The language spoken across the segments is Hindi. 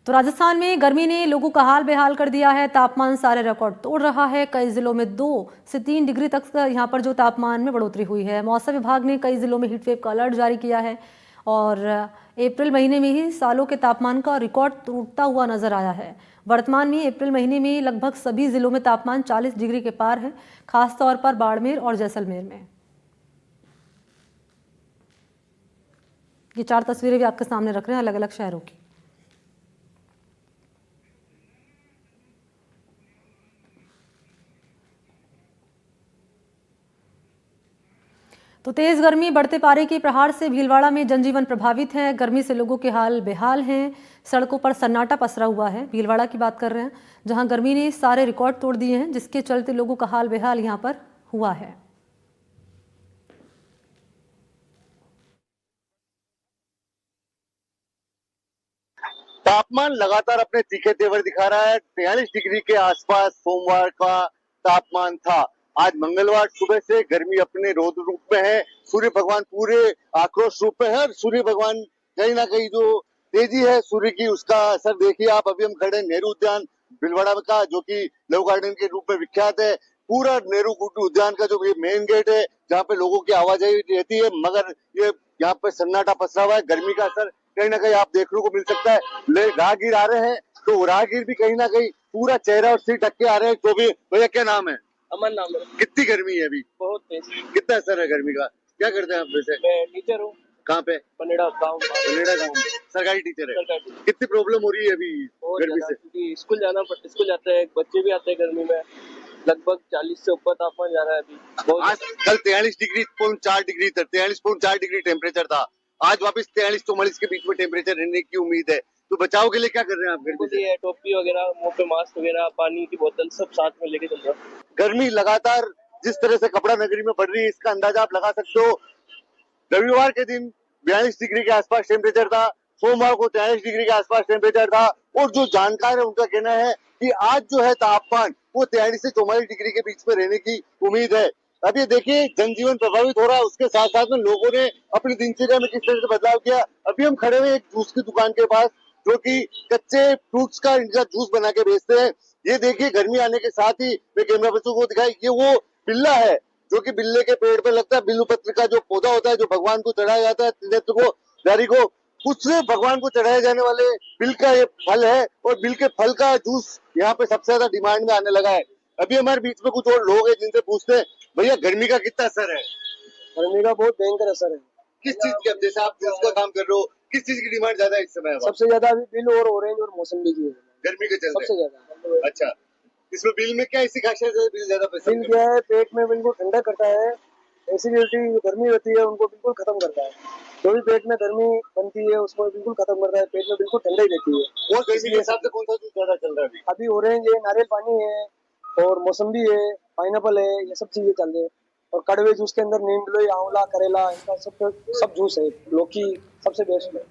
तो राजस्थान में गर्मी ने लोगों का हाल बेहाल कर दिया है। तापमान सारे रिकॉर्ड तोड़ रहा है। कई जिलों में 2 से 3 डिग्री तक यहाँ पर जो तापमान में बढ़ोतरी हुई है। मौसम विभाग ने कई जिलों में हीटवेव का अलर्ट जारी किया है और अप्रैल महीने में ही सालों के तापमान का रिकॉर्ड टूटता हुआ नजर आया है। वर्तमान में अप्रैल महीने में लगभग सभी जिलों में तापमान 40 डिग्री के पार है, खासतौर पर बाड़मेर और जैसलमेर में। ये 4 तस्वीरें भी आपके सामने रख रहे हैं अलग अलग शहरों की। तो तेज गर्मी बढ़ते पारे के प्रहार से भीलवाड़ा में जनजीवन प्रभावित है। गर्मी से लोगों के हाल बेहाल हैं। सड़कों पर सन्नाटा पसरा हुआ है। भीलवाड़ा की बात कर रहे हैं, जहां गर्मी ने सारे रिकॉर्ड तोड़ दिए हैं, जिसके चलते लोगों का हाल बेहाल यहां पर हुआ है। तापमान लगातार अपने तीखे तेवर दिखा रहा है। 43 डिग्री के आसपास सोमवार का तापमान था। आज मंगलवार सुबह से गर्मी अपने रौद्र रूप में है। सूर्य भगवान पूरे आक्रोश रूप में है और सूर्य भगवान कहीं ना कहीं जो तेजी है सूर्य की, उसका असर देखिए आप। अभी हम खड़े नेहरू उद्यान भीलवाड़ा का, जो कि लव गार्डन के रूप में विख्यात है। पूरा नेहरू उद्यान का जो मेन गेट है, जहाँ पे लोगों की आवाजाही रहती है, मगर ये यहाँ पे सन्नाटा पसरा हुआ है। गर्मी का असर कहीं ना कहीं आप देखने को मिल सकता है। राहगीर आ रहे हैं तो राहगीर भी कहीं ना कहीं पूरा चेहरा और सिर ढक के आ रहे हैं। तो भी भैया क्या नाम है? अमन नाम है। कितनी गर्मी है अभी? बहुत तेज। कितना असर है गर्मी का? क्या करते हैं आप वैसे? मैं टीचर हूँ। कहाँ पे? पनेड़ा गाँव। पनेड़ा गाँव में सरकारी टीचर है। सरकारी। कितनी प्रॉब्लम हो रही है अभी गर्मी से? क्योंकि स्कूल जाते हैं, बच्चे भी आते हैं गर्मी में। लगभग 40 से ऊपर तापमान जा रहा है अभी। आज कल 43.4 डिग्री टेम्परेचर था। आज वापस 43-44 के बीच में टेम्परेचर रहने की उम्मीद है। तो बचाव के लिए क्या कर रहे हैं आप गर्मी से? टोपी वगैरह, मुंह पे मास्क वगैरह, पानी की बोतल सब साथ में लेके चल रहा है। गर्मी लगातार जिस तरह से कपड़ा नगरी में बढ़ रही है, इसका अंदाजा आप लगा सकते हो। रविवार के दिन 42 डिग्री के आसपास टेम्परेचर था। सोमवार को 43 डिग्री के आसपास टेम्परेचर था। और जो जानकार है उनका कहना है कि आज जो है तापमान वो 43 से 44 डिग्री के बीच में रहने की उम्मीद है। अब ये देखिए जनजीवन प्रभावित हो रहा है, उसके साथ साथ में लोगों ने अपनी दिनचर्या में किस तरह से बदलाव किया। अभी हम खड़े हुए एक जूस की दुकान के पास, जो कि कच्चे फ्रूट्स का इनका जूस बना के बेचते हैं। ये देखिए गर्मी आने के साथ ही मैं कैमरा पर्सन को दिखाई, ये वो बिल्ला है जो कि बिल्ले के पेड़ पे लगता है। बिल्लू पत्र का जो पौधा होता है, जो भगवान को चढ़ाया जाता है, त्रिनेत्र को, जारी को, उससे भगवान को चढ़ाए जाने वाले बिल का ये फल है। और बिल के फल का जूस यहाँ पे सबसे ज्यादा डिमांड में आने लगा है। अभी हमारे बीच में कुछ और लोग हैं जिनसे पूछते हैं, भैया गर्मी का कितना असर है? गर्मी का बहुत भयंकर असर है। किस चीज के? जैसे आप जूस का काम कर रहे हो, किस चीज की डिमांड ज्यादा है इस समय? सबसे ज्यादा अभी बिल और ऑरेंज और मौसमी की है गर्मी के चलते सबसे ज्यादा। अच्छा, इसमें बिल में क्या ऐसी खासियत है बिल ज्यादा पसंद? बिल क्या है, पेट में बिल्कुल ठंडा करता है। एसिडिटी गर्मी होती है उनको बिल्कुल खत्म करता है। जो भी पेट में गर्मी बनती है उसको बिल्कुल खत्म करता है। पेट में बिल्कुल ठंडाई रहती है। और गर्मी के हिसाब से कौन सा जूस ज्यादा चल रहा है अभी ऑरेंज है, नारियल पानी है और मौसम्बी है, पाइनएप्पल है, ये सब चीजें चल रही है। और कड़वे जूस के अंदर नीम गिलोय, आंवला, करेला, इनका सब जूस है। लौकी सबसे बेस्ट है।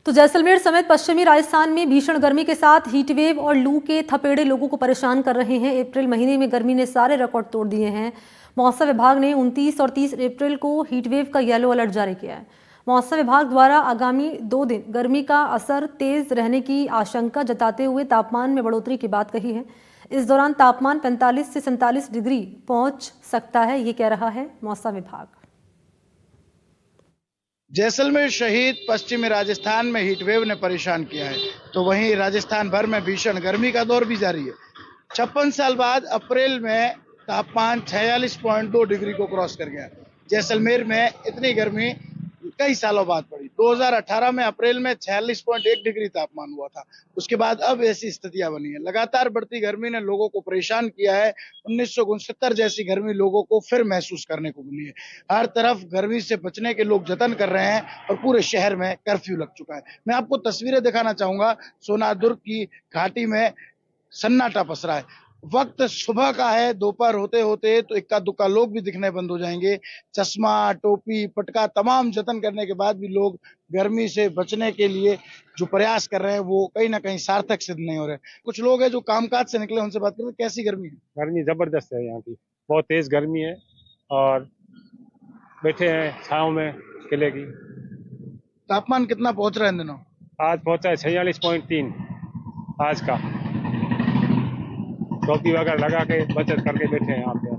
तो जैसलमेर समेत पश्चिमी राजस्थान में भीषण गर्मी के साथ हीटवेव और लू के थपेड़े लोगों को परेशान कर रहे हैं। अप्रैल महीने में गर्मी ने सारे रिकॉर्ड तोड़ दिए हैं। मौसम विभाग ने 29 और 30 अप्रैल को हीटवेव का येलो अलर्ट जारी किया है। मौसम विभाग द्वारा आगामी 2 दिन गर्मी का असर तेज रहने की आशंका जताते हुए तापमान में बढ़ोतरी की बात कही है। इस दौरान तापमान 45 से 47 डिग्री पहुंच सकता है, ये कह रहा है मौसम विभाग। जैसलमेर सहित पश्चिमी राजस्थान में हीटवेव ने परेशान किया है, तो वहीं राजस्थान भर में भीषण गर्मी का दौर भी जारी है। 56 साल बाद अप्रैल में तापमान 46.2 डिग्री को क्रॉस कर गया। जैसलमेर में इतनी गर्मी कई सालों बाद पड़ी। 2018 में अप्रैल में 46.1 डिग्री तापमान हुआ था। उसके बाद अब ऐसी स्थितियां बनी है। लगातार बढ़ती गर्मी ने लोगों को परेशान किया है। 1969 जैसी गर्मी लोगों को फिर महसूस करने को मिली है। हर तरफ गर्मी से बचने के लोग जतन कर रहे हैं और पूरे शहर में कर्फ्यू लग चुका है। मैं आपको तस्वीरें दिखाना चाहूंगा। सोनादुर्ग की घाटी में सन्नाटा पसरा है। वक्त सुबह का है, दोपहर होते होते तो इक्का दुक्का लोग भी दिखने बंद हो जाएंगे। चश्मा, टोपी, पटका, तमाम जतन करने के बाद भी लोग गर्मी से बचने के लिए जो प्रयास कर रहे हैं वो कहीं ना कहीं सार्थक सिद्ध नहीं हो रहे। कुछ लोग हैं जो कामकाज से निकले, उनसे बात करें। कैसी गर्मी है? गर्मी जबरदस्त है, यहाँ की बहुत तेज गर्मी है और बैठे हैं छांव में किले की। तापमान कितना पहुंच रहा है इन दिनों? आज पहुंचा है 46.3 आज का। टोपी वगैरह लगा के बचत करके बैठे हैं यहाँ पे।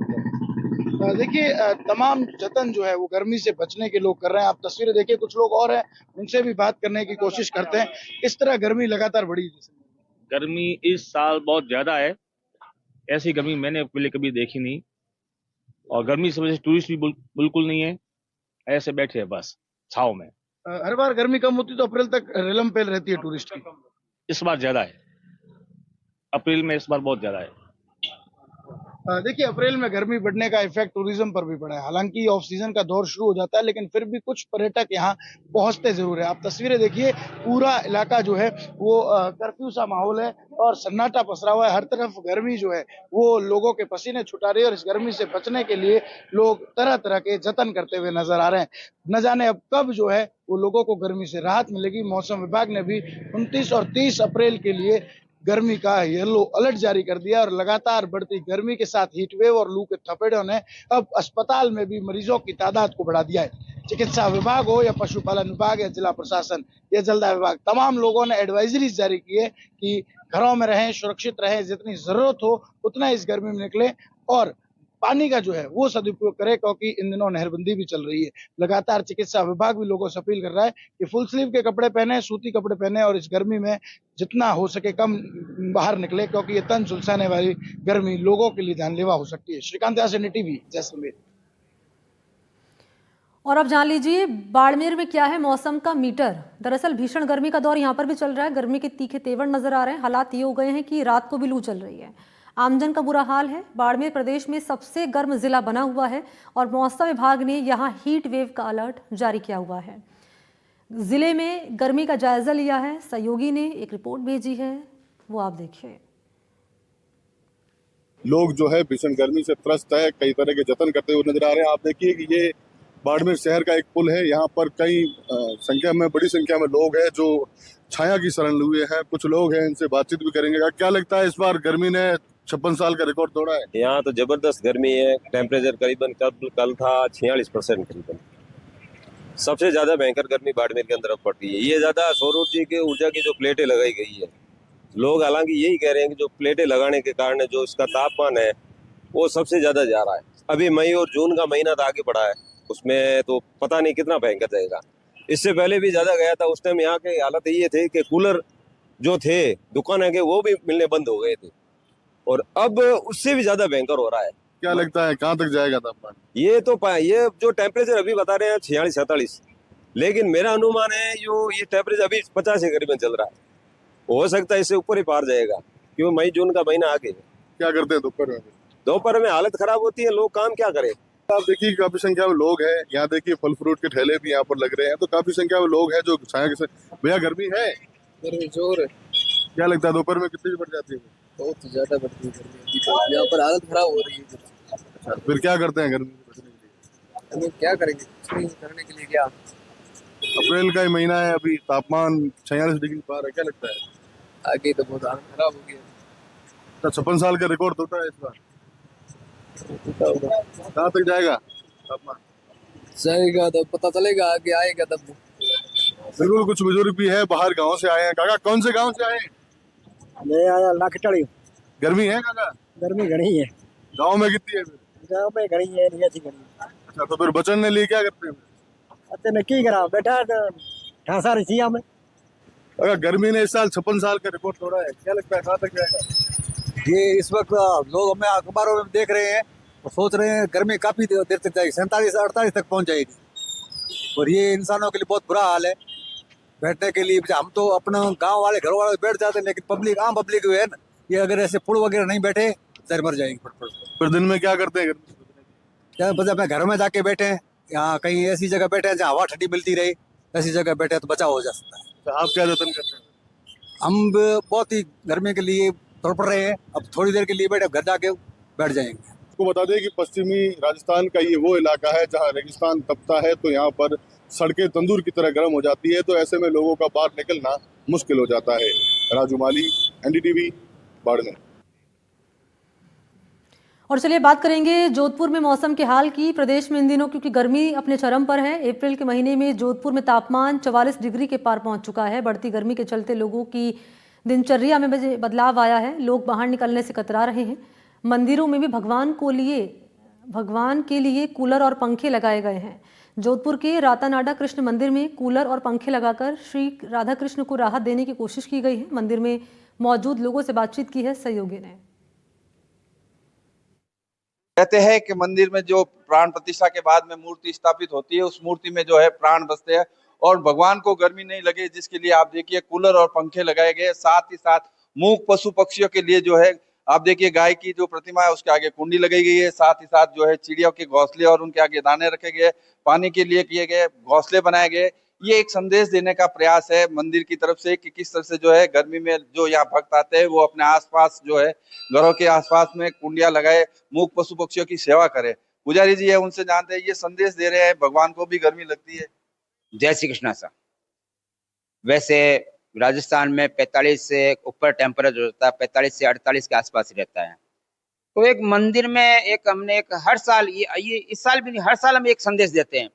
देखिए तमाम जतन जो है वो गर्मी से बचने के लोग कर रहे हैं। आप तस्वीरें देखिए, कुछ लोग और हैं, उनसे भी बात करने की कोशिश करते हैं। इस तरह गर्मी लगातार बढ़ी है। गर्मी इस साल बहुत ज्यादा है, ऐसी गर्मी मैंने पहले कभी देखी नहीं। और गर्मी की वजह से टूरिस्ट भी बिल्कुल नहीं है, ऐसे बैठे हैं बस छाव में। हर बार गर्मी कम होती तो अप्रैल तक रेलम पेल रहती है टूरिस्ट की। इस बार ज्यादा है, अप्रैल में इस बार बहुत ज्यादा है। देखिए अप्रैल में गर्मी बढ़ने का इफेक्ट टूरिज्म पर भी पड़ा है। हालांकि ऑफ सीजन का दौर शुरू हो जाता है, लेकिन फिर भी कुछ पर्यटक यहाँ पहुंचते जरूर है। आप तस्वीरें देखिए, पूरा इलाका जो है वो कर्फ्यू सा माहौल है और सन्नाटा पसरा हुआ है। हर तरफ गर्मी जो है वो लोगों के पसीने छुटा रही है और इस गर्मी से बचने के लिए लोग तरह तरह के जतन करते हुए नजर आ रहे हैं। न जाने अब कब जो है वो लोगों को गर्मी से राहत मिलेगी। मौसम विभाग ने भी 29 और 30 अप्रैल के लिए गर्मी का येलो अलर्ट जारी कर दिया और लगातार बढ़ती गर्मी के साथ हीट वेव और लू के थपेड़ों ने अब अस्पताल में भी मरीजों की तादाद को बढ़ा दिया है। चिकित्सा विभाग हो या पशुपालन विभाग या जिला प्रशासन या जलदाय विभाग, तमाम लोगों ने एडवाइजरीज जारी की है कि घरों में रहें, सुरक्षित रहें, जितनी जरूरत हो उतना इस गर्मी में निकले और पानी का जो है वो सदुपयोग करें, क्योंकि इन दिनों नहरबंदी भी चल रही है। लगातार चिकित्सा विभाग भी लोगों से अपील कर रहा है कि फुल स्लीव के कपड़े पहने, सूती कपड़े पहने और इस गर्मी में जितना हो सके कम बाहर निकले, क्योंकि ये तन झुलसाने वाली गर्मी लोगों के लिए जानलेवा हो सकती है। श्रीकांत यासनी, टीवी, जैसलमेर। और अब जान लीजिए बाड़मेर में क्या है मौसम का मीटर। दरअसल भीषण गर्मी का दौर यहाँ पर भी चल रहा है। गर्मी के तीखे तेवर नजर आ रहे हैं। हालात ये हो गए हैं कि रात को भी लू चल रही है। आमजन का बुरा हाल है। बाड़मेर प्रदेश में सबसे गर्म जिला बना हुआ है और मौसम विभाग ने यहाँ हीट वेव का अलर्ट जारी किया हुआ है। जिले में गर्मी का जायजा लिया है। सहयोगी ने एक रिपोर्ट भेजी है, वो आप देखिए। लोग जो है भीषण गर्मी से त्रस्त है, कई तरह के जतन करते हुए नजर आ रहे हैं। आप देखिए कि ये बाड़मेर शहर का एक पुल है। यहाँ पर कई बड़ी संख्या में लोग हैं जो छाया की शरण लिए हैं। कुछ लोग हैं, इनसे बातचीत भी करेंगे। क्या लगता है इस बार गर्मी ने 56 साल का रिकॉर्ड तोड़ा है? यहाँ तो जबरदस्त गर्मी है। टेम्परेचर करीबन कल था 46% करीबन। सबसे ज्यादा भयंकर गर्मी बाड़मेर के अंदर पड़ रही है। ये ज्यादा सौर ऊर्जा की जो प्लेटें लगाई गई है, लोग हालांकि यही कह रहे हैं कि जो प्लेटें लगाने के कारण जो इसका तापमान है वो सबसे ज्यादा जा रहा है। अभी मई और जून का महीना तो आगे बढ़ा है, उसमें तो पता नहीं कितना भयंकर जाएगा। इससे पहले भी ज्यादा गया था। उस टाइम यहाँ के हालत ये थे कि कूलर जो थे दुकान के वो भी मिलने बंद हो गए थे और अब उससे भी ज्यादा भयंकर हो रहा है। क्या लगता है कहाँ तक जाएगा तापमान? ये जो टेम्परेचर अभी बता रहे हैं 46-47, लेकिन मेरा अनुमान है ये टेम्परेचर अभी 50 के करीबन चल रहा है। हो सकता है इससे ऊपर ही पार जाएगा, क्यों मई जून का महीना आगे है। क्या करते हैं दोपहर में? दोपहर में हालत खराब होती है, लोग काम क्या करें। आप देखिए काफी संख्या में लोग हैं यहाँ। देखिए फल फ्रूट के ठेले भी यहाँ पर लग रहे हैं, तो काफी संख्या में लोग हैं जो छाया के। भैया गर्मी है? गर्मी जोर है। क्या लगता है दोपहर में कितनी बढ़ जाती है? बहुत ज्यादा बढ़ती है गर्मी। यहाँ पर हालत खराब हो रही है। अच्छा, फिर क्या करते हैं गर्मी से बचने के लिए? हम क्या करेंगे, कुछ नहीं करने के लिए। क्या अप्रैल का ही महीना है, अभी तापमान 46 डिग्री पार है। क्या लगता है आगे तो बहुत हालत खराब हो गई। 56 साल का रिकॉर्ड टूटा है इस बार। कहाँ तक जाएगा तापमान? जाएगा तो पता चलेगा, आगे आएगा तब। बिल्कुल, कुछ बुजुर्ग भी है, बाहर गांव से आए हैं। काका कौन से गांव से आए हैं? मैं आया लाखटड़ी। गर्मी है काका? गर्मी घनी है। गांव में कितनी है? गाँव में घनी है, नहीं अच्छी घनी। अच्छा, तो फिर बचने लिए क्या करते हैं? अते मैं की करा बैठा ढांसा रही हमें। अगर गर्मी ने इस साल 56 साल का रिकॉर्ड तोड़ा है, क्या लगता है कहाँ तक जाएगा? ये इस वक्त लोग हमें अखबारों में देख रहे हैं और सोच रहे हैं गर्मी काफी देर तक जाएगी, 47-48 तक पहुंच जाएगी। और ये इंसानों के लिए बहुत बुरा हाल है बैठने के लिए। हम तो अपने गांव वाले घर वाले बैठ जाते हैं, लेकिन पब्लिक आम पब्लिक है ना, ये अगर ऐसे पुल वगैरह नहीं बैठे सर मर जाएंगे। फिर दिन में क्या करते हैं? क्या बस अपने घर में जाके बैठे हैं, यहाँ कहीं ऐसी जगह बैठे हैं जहाँ हवा ठंडी मिलती रही, ऐसी जगह बैठे तो बचाव हो जा सकता है। तो आप क्या जतन करते हैं? हम बहुत ही गर्मी के लिए तड़प रहे हैं। अब थोड़ी देर के लिए बैठे, घर जाके बैठ जाएंगे। आपको बता दें कि पश्चिमी राजस्थान का ये वो इलाका है जहाँ रेगिस्तान तपता है, तो यहाँ पर सड़कें तंदूर की तरह गर्म हो जाती है, तो ऐसे में लोगों का बाहर निकलना मुश्किल हो जाता है। राजू माली, एनडीटीवी, बाड़मेर। और चलिए बात करेंगे जोधपुर में मौसम के हाल की। प्रदेश में इन दिनों क्योंकि गर्मी अपने चरम पर है, अप्रैल के महीने में जोधपुर में तापमान 44 डिग्री के पार पहुंच चुका है। बढ़ती गर्मी के चलते लोगों की दिनचर्या में बदलाव आया है। लोग बाहर निकलने से कतरा रहे हैं। मंदिरों में भी भगवान के लिए कूलर और पंखे लगाए गए हैं। जोधपुर के रातानाडा कृष्ण मंदिर में कूलर और पंखे लगाकर श्री राधा कृष्ण को राहत देने की कोशिश की गई है। मंदिर में मौजूद लोगों से बातचीत की है सहयोगी ने। कहते हैं कि मंदिर में जो प्राण प्रतिष्ठा के बाद में मूर्ति स्थापित होती है, उस मूर्ति में जो है प्राण बसते हैं और भगवान को गर्मी नहीं लगे, जिसके लिए आप देखिए कूलर और पंखे लगाए गए। साथ ही साथ मूक पशु पक्षियों के लिए जो है आप देखिए गाय की जो प्रतिमा है उसके आगे कुंडी लगाई गई है। साथ ही साथ जो है चिड़ियों के घोंसले और उनके आगे दाने रखे गए, पानी के लिए किए गए घोंसले बनाए गए। ये एक संदेश देने का प्रयास है मंदिर की तरफ से कि किस तरह से जो है गर्मी में जो यहाँ भक्त आते हैं वो अपने आसपास जो है घरों के आसपास में कुंडियां लगाए, मूक पशु पक्षियों की सेवा करे। पुजारी जी है, उनसे जानते हैं, ये संदेश दे रहे हैं भगवान को भी गर्मी लगती है। जय श्री कृष्णा सर। वैसे राजस्थान में 45 से ऊपर टेम्परेचर होता है, 45 से 48 के आसपास ही रहता है। तो एक मंदिर में हमने हर साल ये इस साल भी नहीं, हर साल हम एक संदेश देते हैं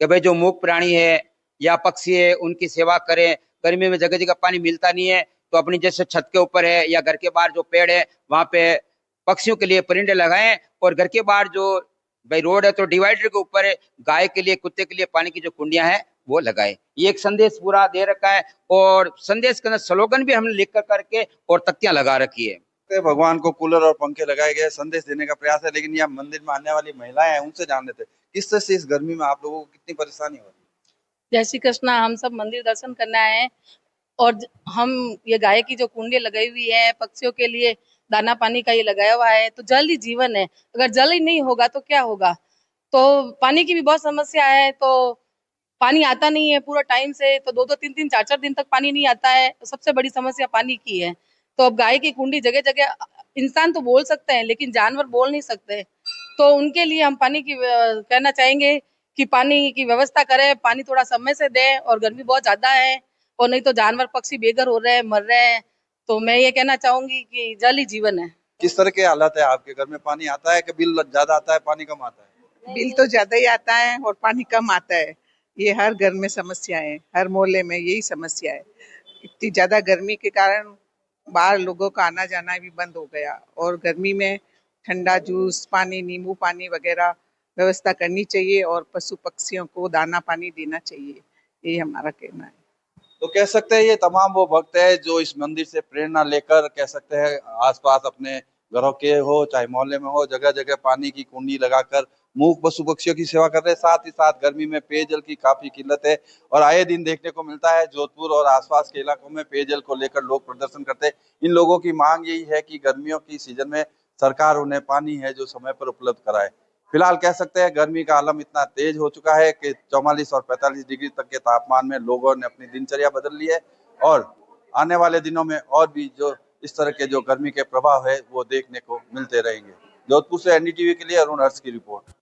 कि भाई जो मूक प्राणी है या पक्षी है उनकी सेवा करें। गर्मी में जगह जगह पानी मिलता नहीं है तो अपनी जैसे छत के ऊपर है या घर के बाहर जो पेड़ है वहां पे पक्षियों के लिए परिंदे लगाएं। और घर के बाहर जो भाई रोड है तो डिवाइडर के ऊपर गाय के लिए कुत्ते के लिए पानी की जो कुंडियां हैं वो लगाए। ये एक संदेश पूरा दे रखा है और संदेश के अंदर स्लोगन भी हमने लिख कर करके और तख्तियां लगा रखी है। भगवान को कूलर और पंखे लगाए गए, संदेश देने का प्रयास है। लेकिन यहाँ मंदिर में आने वाली महिलाएं हैं, उनसे जान लेते किस तरह से इस गर्मी में आप लोगों को कितनी परेशानी हो रही है। जय श्री कृष्णा। हम सब मंदिर दर्शन करने आए हैं और हम ये गाय की जो कुंडी लगाई हुई है, पक्षियों के लिए दाना पानी का ये लगाया हुआ है। तो जल ही जीवन है, अगर जल ही नहीं होगा तो क्या होगा। तो पानी की भी बहुत समस्या है, तो पानी आता नहीं है पूरा टाइम से, तो 2-2, 3-3, 4-4 दिन तक पानी नहीं आता है। तो सबसे बड़ी समस्या पानी की है। तो अब गाय की कुंडी जगह जगह, इंसान तो बोल सकते हैं लेकिन जानवर बोल नहीं सकते, तो उनके लिए हम पानी की कहना चाहेंगे कि पानी की व्यवस्था करें, पानी थोड़ा समय से दें। और गर्मी बहुत ज्यादा है और नहीं तो जानवर पक्षी बेघर हो रहे हैं, मर रहे हैं। तो मैं ये कहना चाहूंगी कि जल ही जीवन है। किस तरह के हालात है आपके घर में? पानी आता है कि बिल ज्यादा आता है, पानी कम आता है? बिल तो ज्यादा ही आता है और पानी कम आता है। ये हर घर में समस्या है, हर मोहल्ले में यही समस्या है। इतनी ज्यादा गर्मी के कारण बाहर लोगों का आना जाना भी बंद हो गया और गर्मी में ठंडा जूस, पानी, नींबू पानी वगैरह व्यवस्था करनी चाहिए और पशु पक्षियों को दाना पानी देना चाहिए। यही हमारा कहना है। तो कह सकते हैं ये तमाम वो भक्त है जो इस मंदिर से प्रेरणा लेकर कह सकते हैं आसपास अपने घरों के हो चाहे मोहल्ले में हो, जगह जगह पानी की कुंडी लगाकर मूक पशु पक्षियों की सेवा कर रहे हैं। साथ ही साथ गर्मी में पेयजल की काफी किल्लत है और आए दिन देखने को मिलता है जोधपुर और आसपास के इलाकों में पेयजल को लेकर लोग प्रदर्शन करते हैं। इन लोगों की मांग यही है कि गर्मियों की सीजन में सरकार उन्हें पानी है जो समय पर उपलब्ध कराए। फिलहाल कह सकते हैं गर्मी का आलम इतना तेज हो चुका है कि 44 और 45 डिग्री तक के तापमान में लोगों ने अपनी दिनचर्या बदल ली है और आने वाले दिनों में और भी जो इस तरह के जो गर्मी के प्रभाव है वो देखने को मिलते रहेंगे। जोधपुर से एनडीटीवी के लिए अरुण हर्ष की रिपोर्ट।